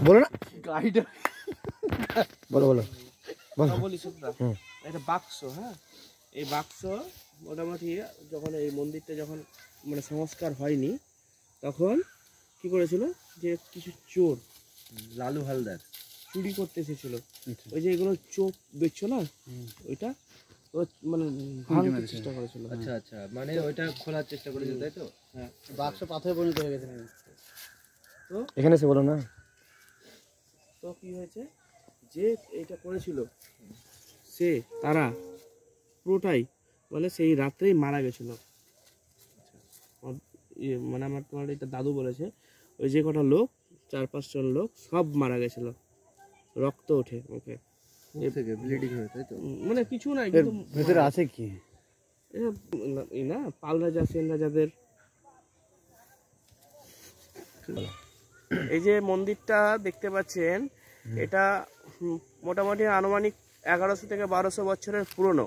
বলো না, গাইডার বলো বলো বলো। বলি শুধরা একটা বাক্স, হ্যাঁ এই বাক্স মোটামুটি যখন এই মন্দিরটা যখন মানে সংস্কার হয়নি তখন কি করেছিল যে কিছু চোর লালু হালদার চুরি করতে এসেছিল। ওই যে এগুলো চোখ দেখছো না, ওইটা ও মানে ভাঙতে চেষ্টা করেছিল। আচ্ছা আচ্ছা, মানে ওইটা খোলার চেষ্টা করেছিল তাই তো? হ্যাঁ, বাক্স পাথরে পরিণত হয়ে গেছে। তো এখানে এসে বলো না। তো কি হয়েছে যে এটা করেছিল সে তারা পুরোটাই মানে সেই রাত্রেই মারা গেছিল। মানে আমার তোমার এটা দাদু বলেছে ওই যে কটা লোক 4-5 জন লোক সব মারা গেছিল, রক্ত ওঠে মুখে থেকে ব্লিডিং হয় তাই তো? মানে কিছু নাই কিন্তু ভেতরে আছে কি না পাল রাজা সেন রাজাদের। এই যে মন্দিরটা দেখতে পাচ্ছেন এটা মোটামুটি আনুমানিক 1100 থেকে 1200 বছরের পুরনো।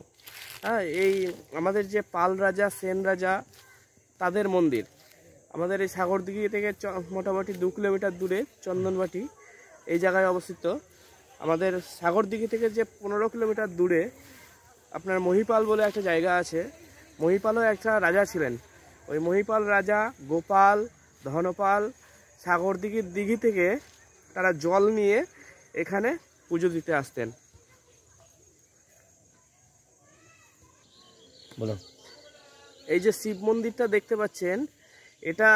হ্যাঁ, এই আমাদের যে পাল রাজা সেন রাজা তাদের মন্দির আমাদের এই সাগরদিঘি থেকে মোটামুটি 2 কিলোমিটার দূরে চন্দনবাটি এই জায়গায় অবস্থিত। আমাদের সাগরদিঘি থেকে যে 15 কিলোমিটার দূরে আপনার মহিপাল বলে একটা জায়গা আছে। মহিপালও একটা রাজা ছিলেন। ওই মহিপাল রাজা গোপাল ধনপাল সাগরদিঘির দিঘি থেকে তারা জল নিয়ে এখানে পুজো দিতে আসতেন। বলো। এই যে শিব মন্দিরটা দেখতে পাচ্ছেন এটা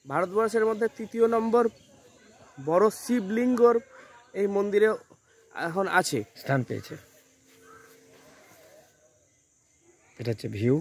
ভারতবর্ষের মধ্যে 3য় নম্বর বড় শিবলিঙ্গর এই মন্দিরে এখন আছে, স্থান পেয়েছে। এটা হচ্ছে ভিউ।